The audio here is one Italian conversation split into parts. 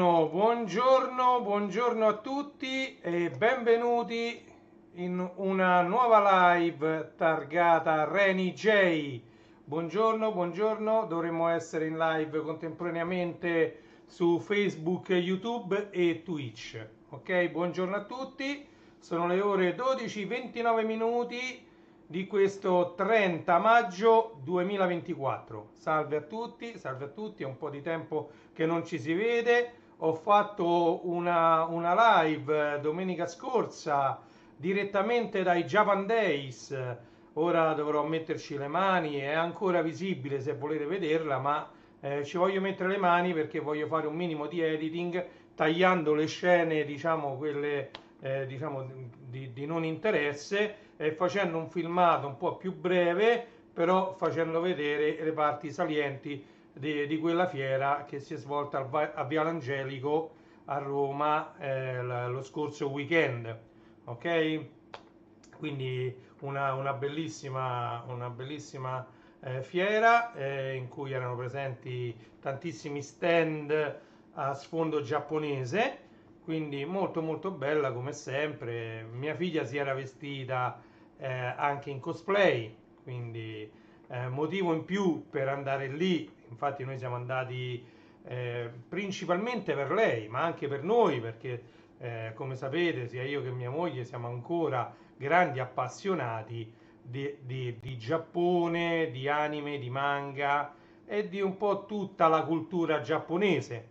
Buongiorno a tutti e benvenuti in una nuova live targata Reni J. Buongiorno, dovremmo essere in live contemporaneamente su Facebook, YouTube e Twitch. Ok, buongiorno a tutti, sono le ore 12:29 minuti di questo 30 maggio 2024. Salve a tutti, è un po' di tempo che non ci si vede. Ho fatto una live domenica scorsa direttamente dai Japan Days. Ora dovrò metterci le mani, è ancora visibile se volete vederla, ma ci voglio mettere le mani perché voglio fare un minimo di editing tagliando le scene, diciamo quelle diciamo di non interesse, e facendo un filmato un po' più breve, però facendo vedere le parti salienti di quella fiera che si è svolta a Viale Angelico a Roma lo scorso weekend. Ok? Quindi una bellissima fiera in cui erano presenti tantissimi stand a sfondo giapponese, quindi molto bella come sempre. Mia figlia si era vestita anche in cosplay, quindi motivo in più per andare lì. Infatti noi siamo andati principalmente per lei, ma anche per noi, perché come sapete sia io che mia moglie siamo ancora grandi appassionati di Giappone, di anime, di manga e di un po' tutta la cultura giapponese.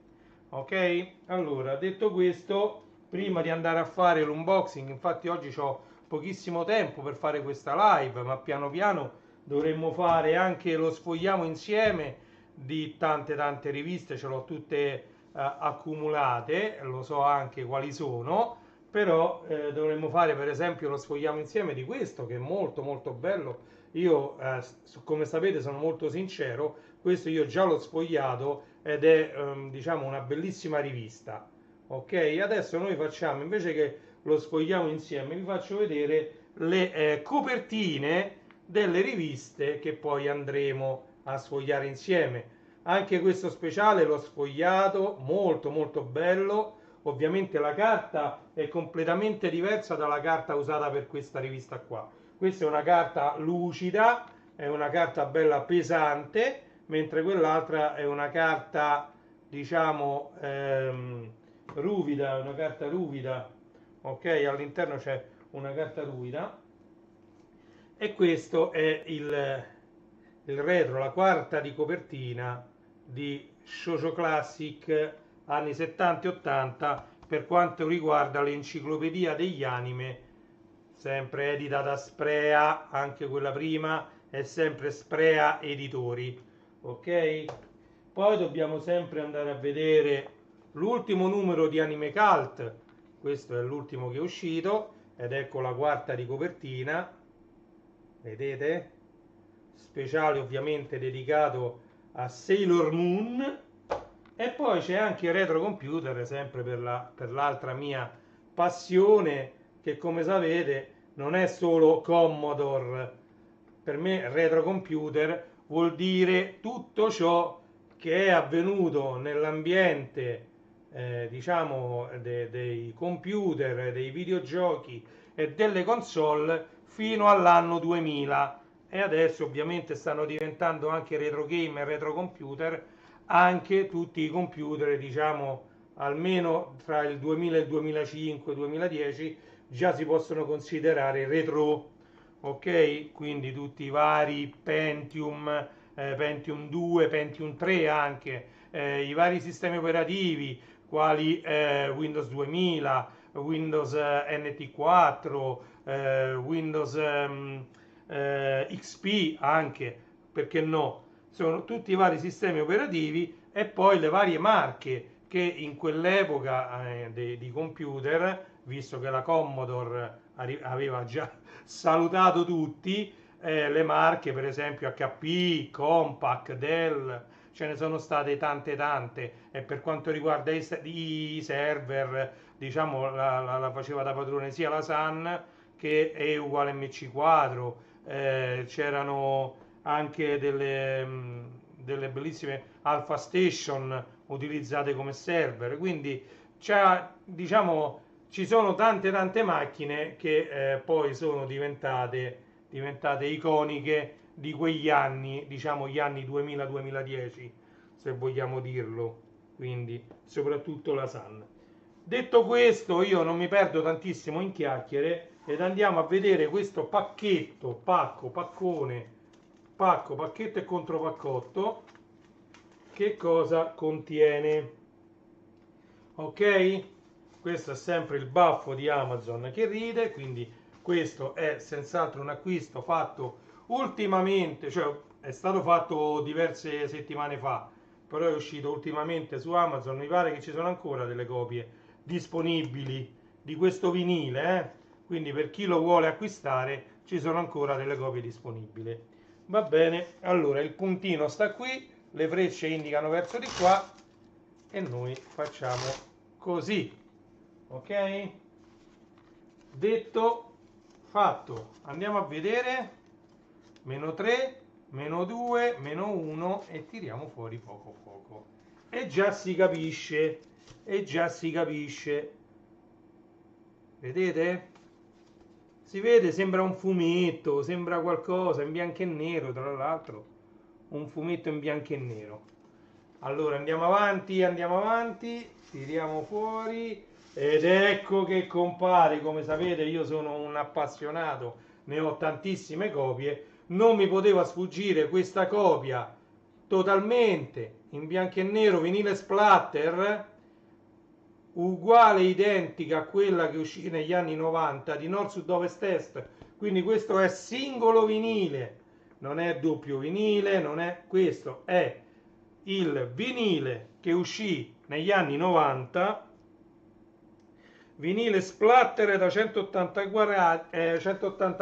Ok? Allora, detto questo, prima di andare a fare l'unboxing, infatti oggi ho pochissimo tempo per fare questa live, ma piano piano dovremmo fare anche lo sfogliamo insieme di tante riviste, ce l'ho tutte accumulate, lo so anche quali sono, però dovremmo fare per esempio lo sfogliamo insieme di questo che è molto bello. Io come sapete sono molto sincero, questo io già l'ho sfogliato ed è diciamo una bellissima rivista. Ok, adesso noi facciamo, invece che lo sfogliamo insieme, vi faccio vedere le copertine delle riviste che poi andremo a sfogliare insieme. Anche questo speciale l'ho sfogliato, molto bello. Ovviamente la carta è completamente diversa dalla carta usata per questa rivista qua. Questa è una carta lucida, è una carta bella pesante, mentre quell'altra è una carta, diciamo, ruvida, una carta ruvida. Ok, all'interno c'è una carta ruvida. E questo è il retro, la quarta di copertina di Shoujo Classic anni 70 e 80 per quanto riguarda l'enciclopedia degli anime, sempre edita da Sprea, anche quella prima è sempre Sprea Editori. Ok? Poi dobbiamo sempre andare a vedere l'ultimo numero di Anime Cult, questo è l'ultimo che è uscito ed ecco la quarta di copertina, vedete? Speciale ovviamente dedicato a Sailor Moon. E poi c'è anche il retro computer, sempre per l'altra mia passione, che come sapete non è solo Commodore. Per me retro computer vuol dire tutto ciò che è avvenuto nell'ambiente diciamo dei computer, dei videogiochi e delle console fino all'anno 2000, e adesso ovviamente stanno diventando anche retro game e retro computer anche tutti i computer, diciamo almeno tra il 2000 e il 2005 2010 già si possono considerare retro. Ok, quindi tutti i vari Pentium, Pentium 2, Pentium 3 anche, i vari sistemi operativi quali Windows 2000, Windows NT4, Windows XP anche, perché no? Sono tutti i vari sistemi operativi e poi le varie marche che in quell'epoca di computer, visto che la Commodore aveva già salutato tutti, le marche per esempio HP, Compaq, Dell, ce ne sono state tante, e per quanto riguarda i server, diciamo la faceva da padrone sia la Sun che E uguale MC quadro. C'erano anche delle bellissime Alpha Station utilizzate come server, quindi diciamo, ci sono tante macchine che poi sono diventate iconiche di quegli anni, diciamo gli anni 2000-2010, se vogliamo dirlo, quindi soprattutto la Sun. Detto questo, io non mi perdo tantissimo in chiacchiere ed andiamo a vedere questo pacchetto, pacchetto e contropaccotto, che cosa contiene. Ok? Questo è sempre il baffo di Amazon che ride, quindi questo è senz'altro un acquisto fatto ultimamente, cioè è stato fatto diverse settimane fa, però è uscito ultimamente su Amazon. Mi pare che ci sono ancora delle copie disponibili di questo vinile, quindi per chi lo vuole acquistare ci sono ancora delle copie disponibili. Va bene, allora il puntino sta qui, le frecce indicano verso di qua e noi facciamo così, ok? Detto, fatto, andiamo a vedere. -3, -2, -1 e tiriamo fuori poco. E già si capisce, vedete? Si vede, sembra un fumetto, sembra qualcosa in bianco e nero, tra l'altro, un fumetto in bianco e nero. Allora andiamo avanti, tiriamo fuori ed ecco che compare. Come sapete, io sono un appassionato, ne ho tantissime copie, non mi poteva sfuggire questa copia totalmente in bianco e nero, vinile splatter, uguale, identica a quella che uscì negli anni 90 di Nord Sud Ovest Est. Quindi questo è singolo vinile, non è doppio vinile, non è, questo è il vinile che uscì negli anni 90, vinile splatter da 180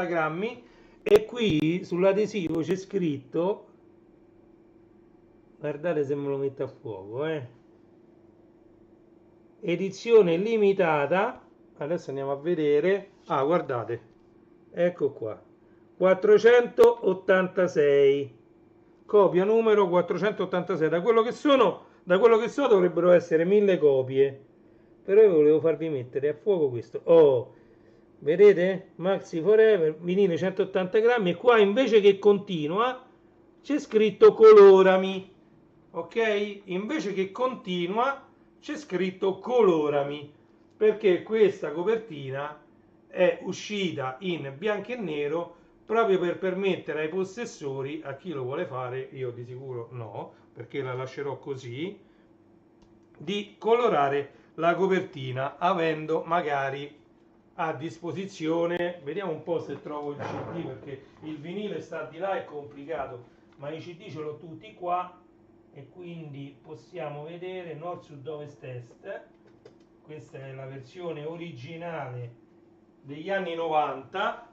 grammi, e qui sull'adesivo c'è scritto, guardate se me lo metto a fuoco, edizione limitata. Adesso andiamo a vedere, guardate, ecco qua, 486, copia numero 486. Da quello che so dovrebbero essere 1000 copie, però io volevo farvi mettere a fuoco questo. Vedete? Maxi Forever, vinile 180 grammi, e qua invece che continua c'è scritto colorami, ok? Invece che continua c'è scritto colorami, perché questa copertina è uscita in bianco e nero proprio per permettere ai possessori, a chi lo vuole fare, io di sicuro no, perché la lascerò così, di colorare la copertina, avendo magari a disposizione, vediamo un po' se trovo il CD, perché il vinile sta di là, è complicato, ma i CD ce l'ho tutti qua, e quindi possiamo vedere Nord Sud Ovest Est. Questa è la versione originale degli anni 90.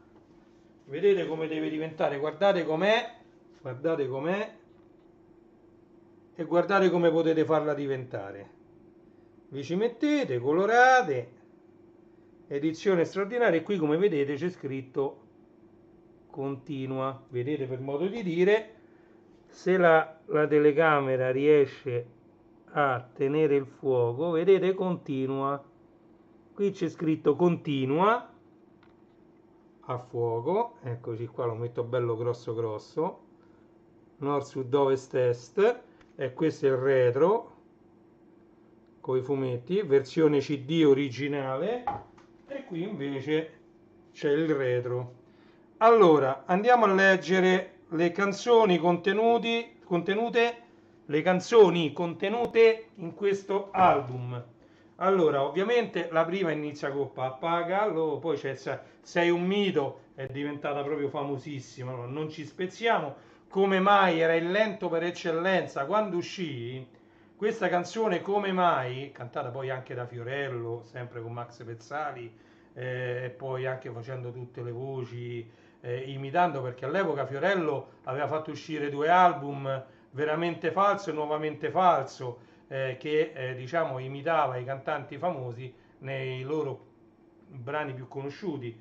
Vedete come deve diventare, guardate com'è e guardate come potete farla diventare. Vi ci mettete, colorate, edizione straordinaria, e qui come vedete c'è scritto continua. Vedete, per modo di dire, se la telecamera riesce a tenere il fuoco, vedete, continua. Qui c'è scritto continua a fuoco, eccoci qua, lo metto bello grosso, Nord Sud Ovest Est, e questo è il retro con i fumetti, versione CD originale, e qui invece c'è il retro. Allora andiamo a leggere le canzoni contenute in questo album. Allora, ovviamente la prima inizia con Pappagallo, poi c'è Sei un mito, è diventata proprio famosissima, no? Non ci spezziamo. Come mai era il lento per eccellenza quando uscì questa canzone, come mai, cantata poi anche da Fiorello, sempre con Max Pezzali, e poi anche facendo tutte le voci, imitando, perché all'epoca Fiorello aveva fatto uscire 2 album, Veramente falso e Nuovamente falso, che diciamo imitava i cantanti famosi nei loro brani più conosciuti,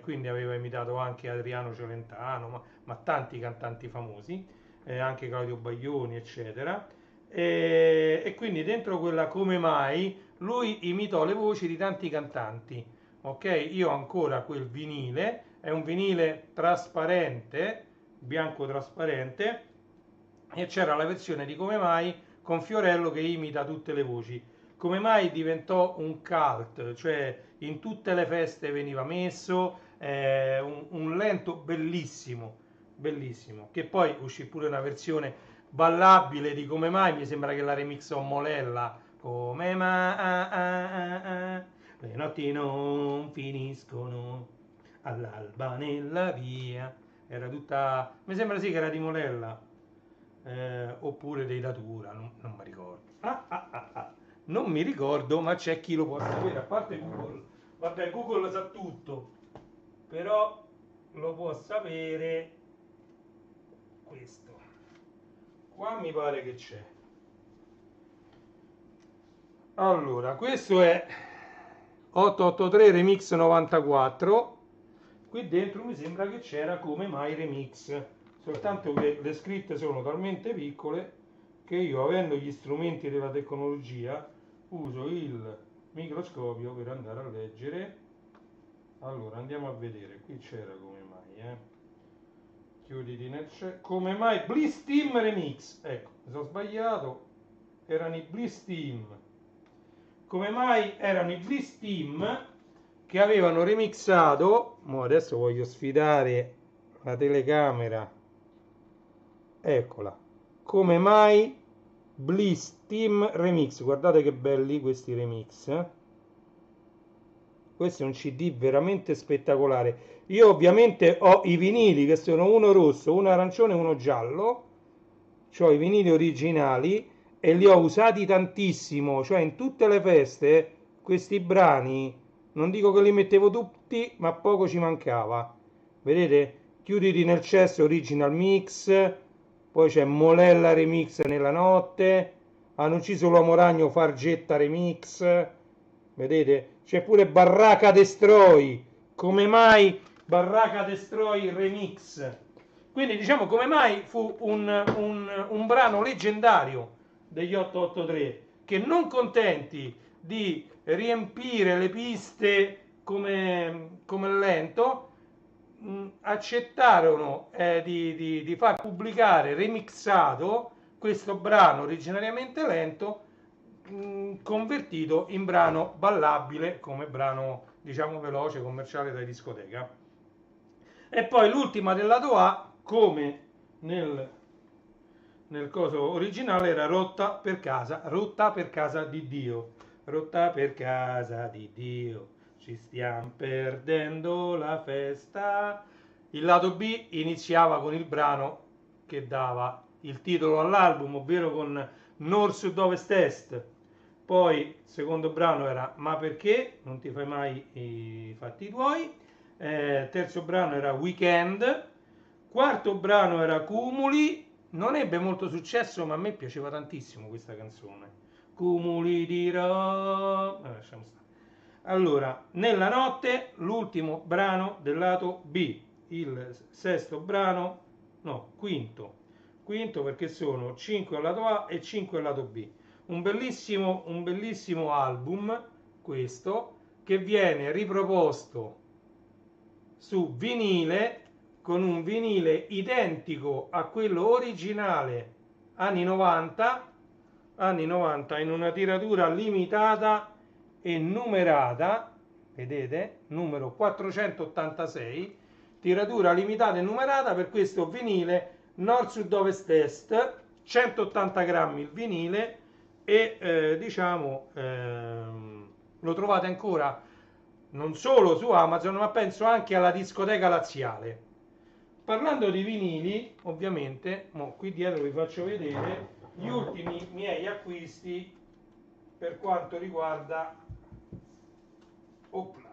quindi aveva imitato anche Adriano Celentano, ma tanti cantanti famosi, anche Claudio Baglioni, eccetera. e quindi dentro quella Come Mai lui imitò le voci di tanti cantanti. Ok, io ho ancora quel vinile, è un vinile trasparente, bianco trasparente, e c'era la versione di Come Mai con Fiorello che imita tutte le voci. Come Mai diventò un cult, cioè in tutte le feste veniva messo, un lento bellissimo, bellissimo, che poi uscì pure una versione ballabile di Come Mai, mi sembra che la remixò Molella, Come Mai, le notti non finiscono, all'alba nella via, era tutta, mi sembra sì che era di Molella, oppure dei Datura, non mi ricordo. Non mi ricordo, ma c'è chi lo può sapere, a parte Google. Vabbè, Google sa tutto, però lo può sapere questo. Qua mi pare che c'è. Allora, questo è 883 Remix 94. Qui dentro mi sembra che c'era Come Mai Remix, soltanto che le scritte sono talmente piccole che io, avendo gli strumenti della tecnologia, uso il microscopio per andare a leggere. Allora andiamo a vedere, qui c'era Come Mai, chiuditi nel Come Mai Bliss Team Remix, ecco, mi sono sbagliato, erano i Bliss Team. Come Mai erano i Bliss Team che avevano remixato, adesso voglio sfidare la telecamera, eccola, Come Mai Bliss Team Remix, guardate che belli questi remix, questo è un CD veramente spettacolare. Io ovviamente ho i vinili che sono uno rosso, uno arancione e uno giallo, ho i vinili originali e li ho usati tantissimo, cioè in tutte le feste questi brani, non dico che li mettevo tutti, ma poco ci mancava. Vedete? Chiuditi nel cesso original mix, poi c'è Molella remix nella notte, hanno ucciso l'uomo ragno Fargetta remix, vedete? C'è pure Barraca Destroy, Come Mai Barraca Destroy remix. Quindi diciamo Come Mai fu un brano leggendario degli 883 che, non contenti di riempire le piste come lento, accettarono di far pubblicare remixato questo brano originariamente lento, convertito in brano ballabile come brano diciamo veloce commerciale da discoteca. E poi l'ultima del lato A, come nel coso originale, era rotta per casa di Dio, rotta per casa di Dio, ci stiamo perdendo la festa. Il lato B iniziava con il brano che dava il titolo all'album, ovvero con Nord, Sud, Ovest, Est. Poi il secondo brano era Ma perché non ti fai mai i fatti tuoi. Terzo brano era Weekend. Quarto brano era Cumuli. Non ebbe molto successo, ma a me piaceva tantissimo questa canzone. Cumuli dirò. Lasciamo stare. Allora, Nella notte, l'ultimo brano del lato B. Il sesto brano, no, quinto perché sono 5 al lato A e 5 al lato B. Un bellissimo album questo, che viene riproposto su vinile, con un vinile identico a quello originale anni 90 in una tiratura limitata e numerata, vedete, numero 486, tiratura limitata e numerata per questo vinile Nord, Sud, Ovest, Est, 180 grammi il vinile, e lo trovate ancora non solo su Amazon, ma penso anche alla discoteca laziale. Parlando di vinili, ovviamente, qui dietro vi faccio vedere gli ultimi miei acquisti per quanto riguarda Opla.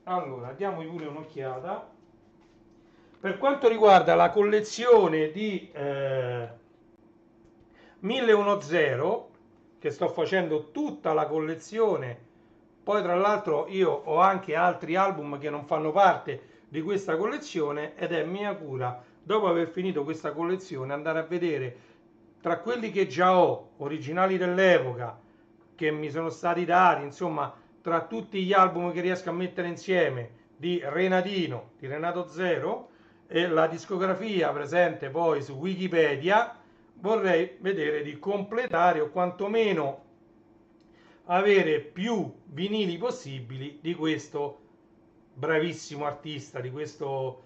Allora, diamogli pure un'occhiata. Per quanto riguarda la collezione di 1010, che sto facendo tutta la collezione, poi tra l'altro io ho anche altri album che non fanno parte di questa collezione, ed è mia cura, dopo aver finito questa collezione, andare a vedere tra quelli che già ho, originali dell'epoca, che mi sono stati dati, insomma, tra tutti gli album che riesco a mettere insieme di Renatino, di Renato Zero, e la discografia presente poi su Wikipedia, vorrei vedere di completare o quantomeno avere più vinili possibili di questo bravissimo artista, di questo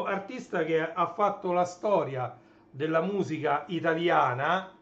artista che ha fatto la storia della musica italiana,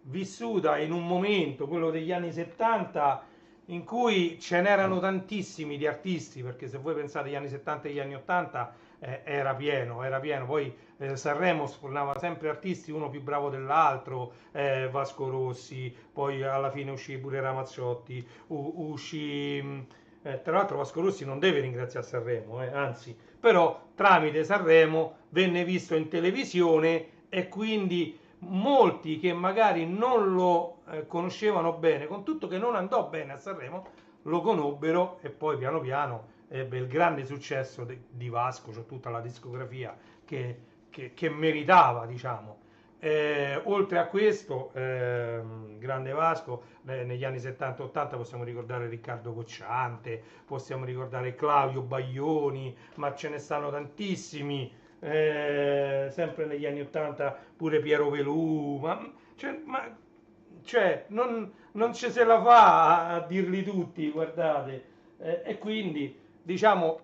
vissuta in un momento, quello degli anni 70, in cui ce n'erano tantissimi di artisti, perché se voi pensate agli anni 70 e agli anni 80 era pieno, poi Sanremo sfornava sempre artisti, uno più bravo dell'altro, Vasco Rossi, poi alla fine uscì pure Ramazzotti, uscì... tra l'altro Vasco Rossi non deve ringraziare Sanremo, anzi, però tramite Sanremo venne visto in televisione e quindi molti che magari non lo conoscevano bene, con tutto che non andò bene a Sanremo, lo conobbero e poi piano piano ebbe il grande successo di Vasco, cioè tutta la discografia che meritava, diciamo. Oltre a questo, grande Vasco, negli anni 70-80 possiamo ricordare Riccardo Cocciante, possiamo ricordare Claudio Baglioni, ma ce ne stanno tantissimi. Sempre negli anni 80 pure Piero Pelù, cioè, non ci se la fa a dirli tutti, guardate. E quindi, diciamo,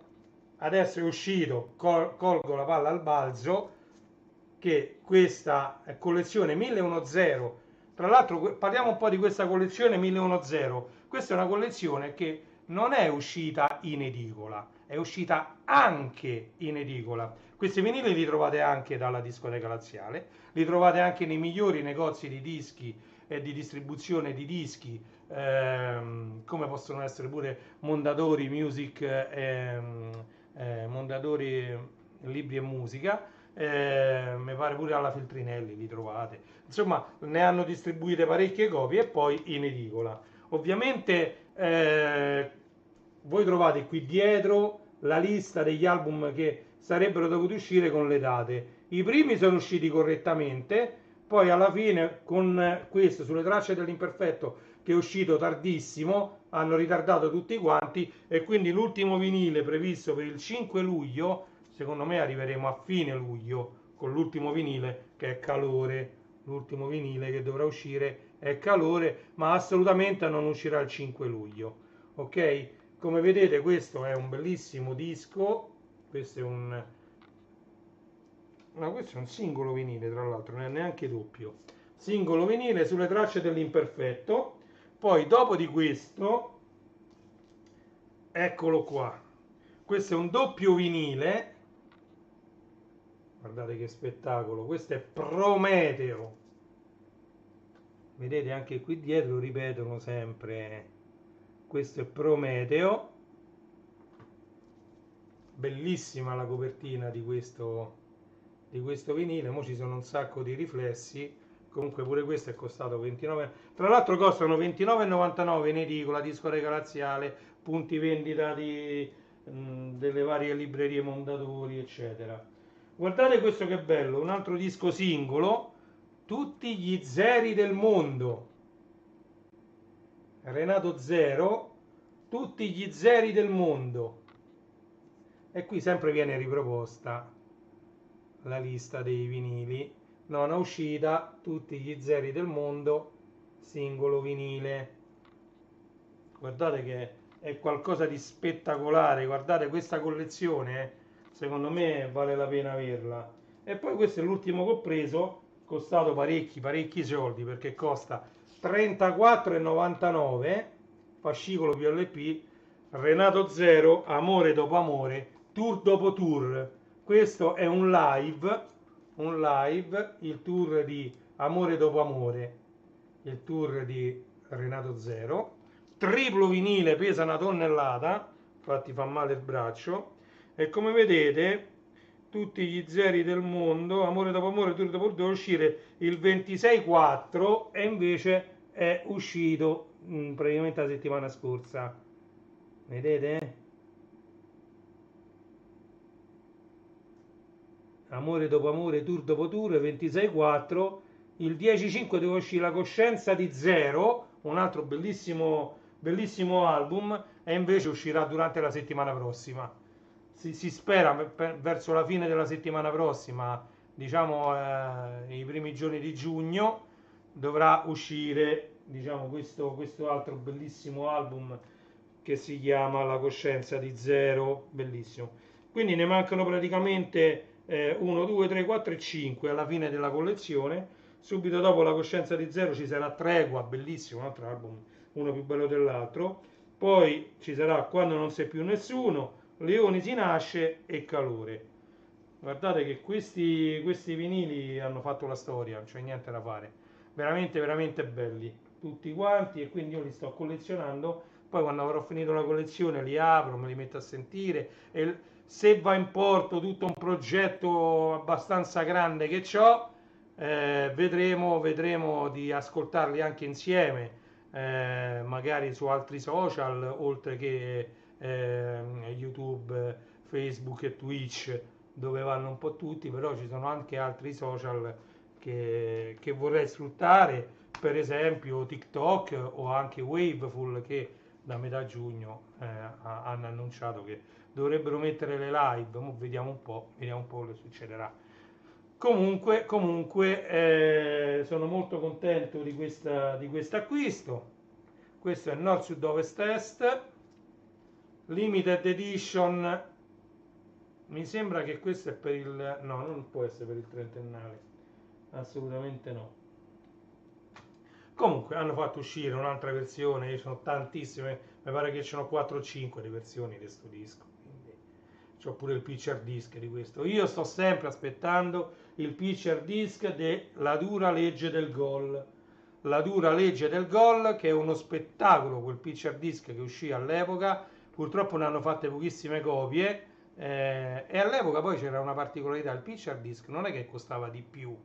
adesso è uscito, colgo la palla al balzo, che questa collezione 1110, tra l'altro parliamo un po' di questa collezione 1110, questa è una collezione che non è uscita in edicola, è uscita anche in edicola. Questi vinili li trovate anche dalla discoteca laziale, li trovate anche nei migliori negozi di dischi e di distribuzione di dischi, come possono essere pure Mondadori Music, Mondadori Libri e Musica, mi pare pure alla Feltrinelli li trovate. Insomma, ne hanno distribuite parecchie copie e poi in edicola. Ovviamente voi trovate qui dietro la lista degli album che sarebbero dovuti uscire con le date. I primi sono usciti correttamente, poi alla fine con questo sulle tracce dell'imperfetto che è uscito tardissimo hanno ritardato tutti quanti e quindi l'ultimo vinile previsto per il 5 luglio, secondo me arriveremo a fine luglio con l'ultimo vinile che è Calore, l'ultimo vinile che dovrà uscire è Calore, ma assolutamente non uscirà il 5 luglio. Ok? Come vedete questo è un bellissimo disco, questo è un... No, questo è un singolo vinile, tra l'altro, non è neanche doppio. Singolo vinile sulle tracce dell'imperfetto. Poi dopo di questo, eccolo qua. Questo è un doppio vinile. Guardate che spettacolo. Questo è Prometeo. Vedete anche qui dietro ripetono sempre. Questo è Prometeo. Bellissima la copertina di questo vinile. Mo ci sono un sacco di riflessi. Comunque pure questo è costato 29. Tra l'altro costano 29,99 in edicola, discoteca laziale, punti vendita delle varie librerie Mondadori, eccetera. Guardate questo che bello, un altro disco singolo, tutti gli zeri del mondo. Renato Zero, tutti gli zeri del mondo. E qui sempre viene riproposta la lista dei vinili. Nona uscita, tutti gli zeri del mondo, singolo vinile. Guardate che è qualcosa di spettacolare, guardate questa collezione, secondo me vale la pena averla. E poi questo è l'ultimo che ho preso, costato parecchi soldi perché costa 34,99, fascicolo PLP, Renato Zero, Amore dopo amore, tour dopo tour. Questo è un live, il tour di Amore dopo amore, il tour di Renato Zero, triplo vinile, pesa una tonnellata, infatti fa male il braccio, e come vedete tutti gli zeri del mondo, Amore dopo amore, tour dopo tour, deve uscire il 26/4 e invece è uscito praticamente la settimana scorsa, vedete? Amore dopo amore, tour dopo tour, 26/4, il 10-5 dove uscì La coscienza di Zero, un altro bellissimo album, e invece uscirà durante la settimana prossima. Si spera verso la fine della settimana prossima, diciamo i primi giorni di giugno, dovrà uscire, diciamo, questo altro bellissimo album che si chiama La coscienza di Zero, bellissimo. Quindi ne mancano praticamente 1, 2, 3, 4 e 5 alla fine della collezione. Subito dopo La coscienza di Zero ci sarà Tregua, bellissimo, un altro album, uno più bello dell'altro. Poi ci sarà Quando non sei più nessuno, Leoni si nasce e Calore. Guardate che questi vinili hanno fatto la storia, non c'è niente da fare. Veramente, veramente belli, tutti quanti, e quindi io li sto collezionando. Poi quando avrò finito la collezione li apro, me li metto a sentire, e se va in porto tutto un progetto abbastanza grande che ho, vedremo di ascoltarli anche insieme, magari su altri social, oltre che YouTube, Facebook e Twitch, dove vanno un po' tutti, però ci sono anche altri social che vorrei sfruttare, per esempio TikTok o anche Waveful, che da metà giugno hanno annunciato che dovrebbero mettere le live. Vediamo un po' che succederà. Comunque sono molto contento di questo acquisto. Questo è Nord Sud Ovest Est Limited Edition. Mi sembra che questo è per il... no, non può essere per il trentennale, assolutamente no. Comunque hanno fatto uscire un'altra versione, ci sono tantissime, mi pare che ce ne 4 o 5 di versioni di questo disco, quindi c'ho pure il picture disc di questo. Io sto sempre aspettando il picture disc della Dura legge del gol. La Dura legge del gol, che è uno spettacolo, quel picture disc che uscì all'epoca. Purtroppo ne hanno fatte pochissime copie, e all'epoca poi c'era una particolarità: il picture disc non è che costava di più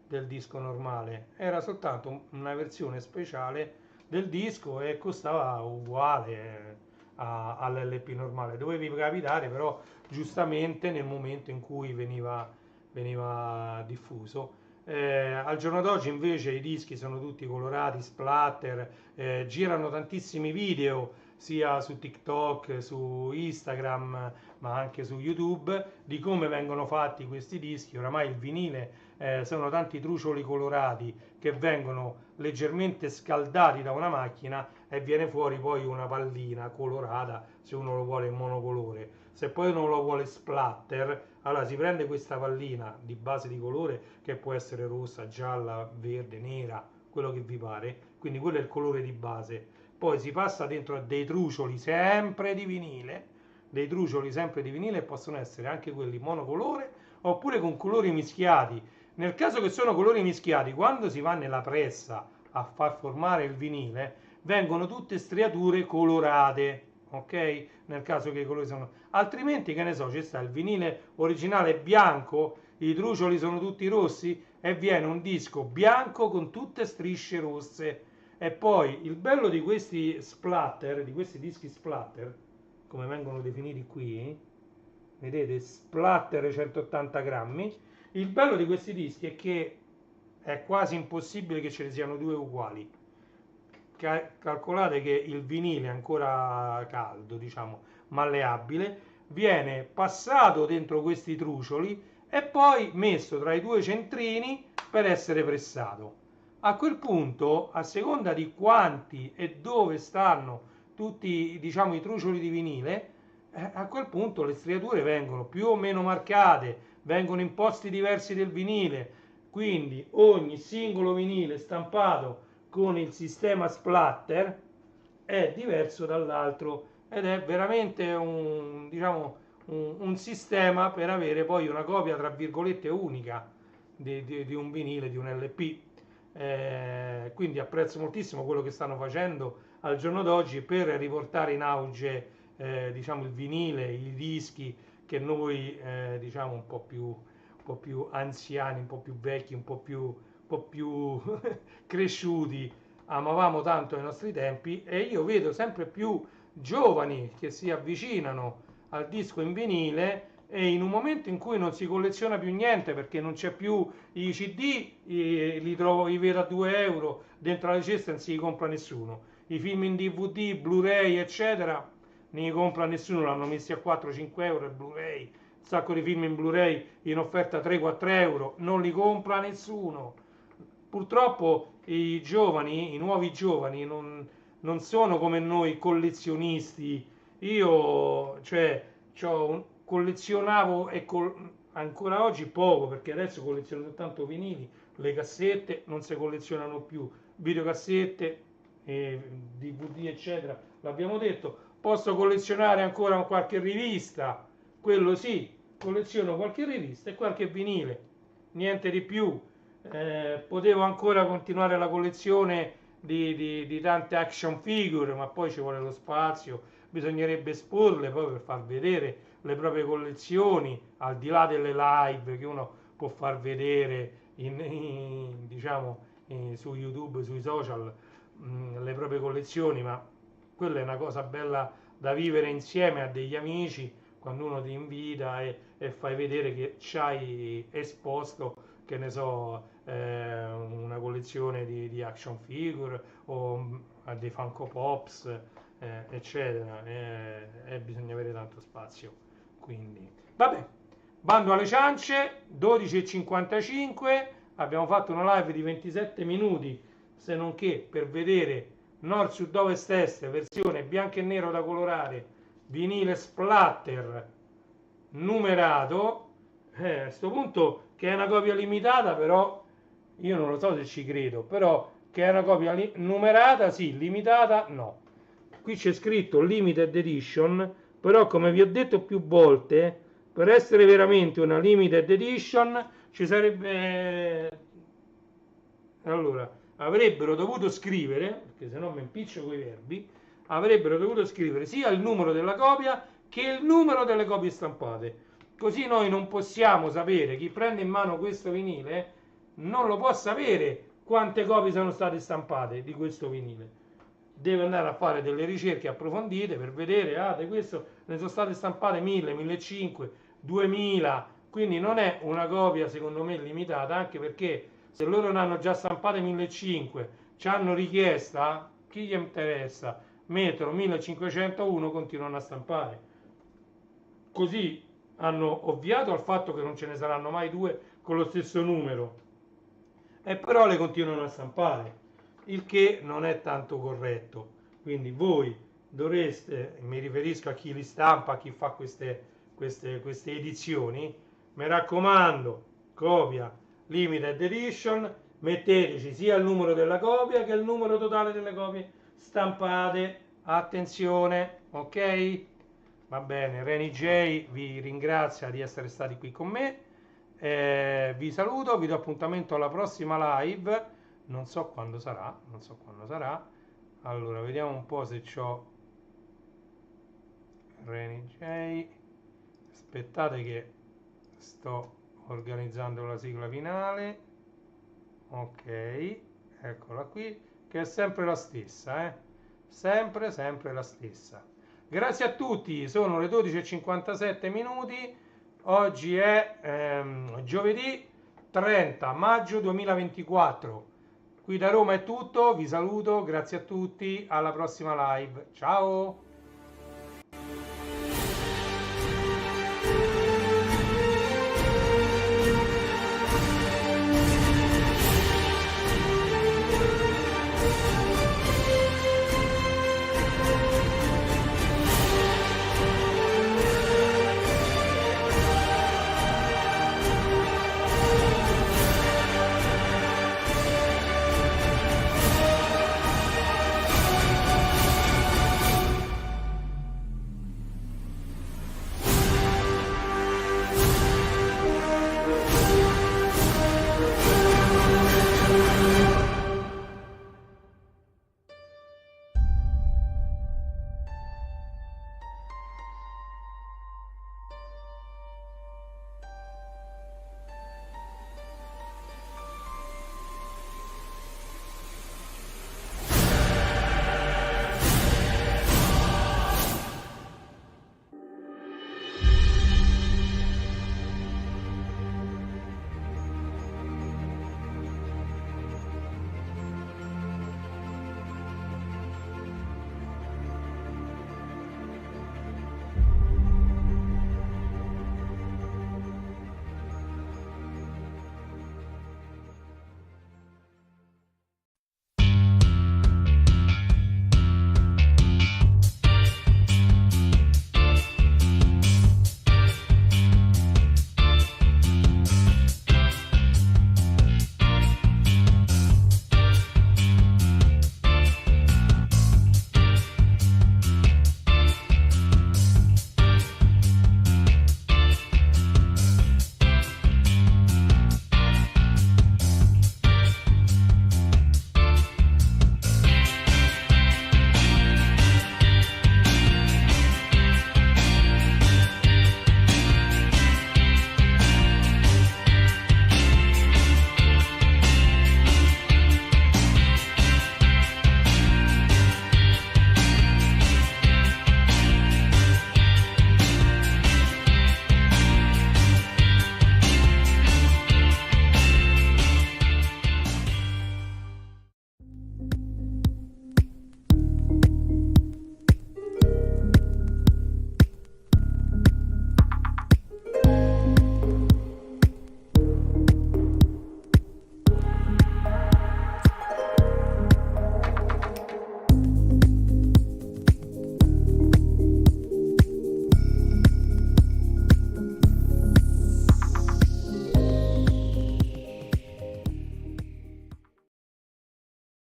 del disco normale, era soltanto una versione speciale del disco e costava uguale all'LP normale. Dovevi capitare però giustamente nel momento in cui veniva diffuso. Al giorno d'oggi invece i dischi sono tutti colorati, splatter, girano tantissimi video sia su TikTok, su Instagram, ma anche su YouTube, di come vengono fatti questi dischi. Oramai il vinile sono tanti trucioli colorati che vengono leggermente scaldati da una macchina e viene fuori poi una pallina colorata, se uno lo vuole in monocolore. Se poi uno lo vuole splatter, allora si prende questa pallina di base di colore, che può essere rossa, gialla, verde, nera, quello che vi pare, quindi quello è il colore di base. Poi si passa dentro a dei trucioli sempre di vinile, possono essere anche quelli monocolore oppure con colori mischiati. Nel caso che sono colori mischiati, quando si va nella pressa a far formare il vinile, vengono tutte striature colorate, ok? Nel caso che i colori sono... altrimenti, che ne so, ci sta il vinile originale bianco, i trucioli sono tutti rossi e viene un disco bianco con tutte strisce rosse. E poi il bello di questi splatter, di questi dischi splatter, come vengono definiti qui, vedete, splatter 180 grammi, il bello di questi dischi è che è quasi impossibile che ce ne siano due uguali. Calcolate che il vinile è ancora caldo, diciamo, malleabile, viene passato dentro questi trucioli e poi messo tra i due centrini per essere pressato. A quel punto, a seconda di quanti e dove stanno tutti, diciamo, i trucioli di vinile, a quel punto le striature vengono più o meno marcate, vengono in posti diversi del vinile, quindi ogni singolo vinile stampato con il sistema splatter è diverso dall'altro, ed è veramente un sistema per avere poi una copia tra virgolette unica di un vinile, di un LP. Quindi apprezzo moltissimo quello che stanno facendo al giorno d'oggi per riportare in auge diciamo il vinile, i dischi che noi diciamo un po' più anziani, un po' più vecchi, un po' più cresciuti amavamo tanto ai nostri tempi, e io vedo sempre più giovani che si avvicinano al disco in vinile e in un momento in cui non si colleziona più niente perché non c'è più i CD, li vedo a 2 euro dentro la cesta, non si compra nessuno. I film in DVD, Blu-ray, eccetera, non li compra nessuno, l'hanno messi a 4-5 euro il Blu-ray, un sacco di film in Blu-ray in offerta 3-4 euro, non li compra nessuno. Purtroppo i giovani, i nuovi giovani, non sono come noi collezionisti. Io, cioè, collezionavo ancora oggi poco, perché adesso colleziono soltanto vinili, le cassette non si collezionano più, videocassette, DVD, eccetera, l'abbiamo detto. Posso collezionare ancora qualche rivista, quello sì, colleziono qualche rivista e qualche vinile, niente di più. Potevo ancora continuare la collezione di tante action figure, ma poi ci vuole lo spazio, bisognerebbe esporle poi per far vedere le proprie collezioni, al di là delle live che uno può far vedere diciamo, su YouTube, sui social, le proprie collezioni, ma quella è una cosa bella da vivere insieme a degli amici, quando uno ti invita e fai vedere che c'hai esposto, che ne so, una collezione di action figure o dei Funko Pops, eccetera, e bisogna avere tanto spazio. Quindi, vabbè, bando alle ciance, 12:55, abbiamo fatto una live di 27 minuti, se non che per vedere Nord, Sud, Ovest, Est, versione bianco e nero da colorare, vinile splatter, numerato, a questo punto che è una copia limitata, però io non lo so se ci credo, però che è una copia numerata, sì, limitata, no. Qui c'è scritto limited edition, però come vi ho detto più volte, per essere veramente una limited edition ci sarebbe, allora, avrebbero dovuto scrivere, perché se no mi impiccio coi verbi, avrebbero dovuto scrivere sia il numero della copia che il numero delle copie stampate. Così noi non possiamo sapere, chi prende in mano questo vinile non lo può sapere quante copie sono state stampate di questo vinile. Deve andare a fare delle ricerche approfondite per vedere, di questo ne sono state stampate 1000, 1500, 2000, quindi non è una copia secondo me limitata, anche perché se loro ne hanno già stampate 1500, ci hanno richiesta, chi gli interessa, mettono 1501, continuano a stampare. Così hanno ovviato al fatto che non ce ne saranno mai due con lo stesso numero, e però le continuano a stampare, il che non è tanto corretto. Quindi voi dovreste, mi riferisco a chi li stampa, a chi fa queste edizioni, mi raccomando, copia limited edition, metteteci sia il numero della copia che il numero totale delle copie stampate, attenzione, ok? Va bene, Reni J vi ringrazia di essere stati qui con me, vi saluto, vi do appuntamento alla prossima live, non so quando sarà, allora vediamo un po' se c'ho Reni J, aspettate che sto organizzando la sigla finale, ok, eccola qui, che è sempre la stessa, sempre la stessa. Grazie a tutti, sono le 12:57 minuti, oggi è giovedì 30 maggio 2024, qui da Roma è tutto, vi saluto, grazie a tutti, alla prossima live, ciao!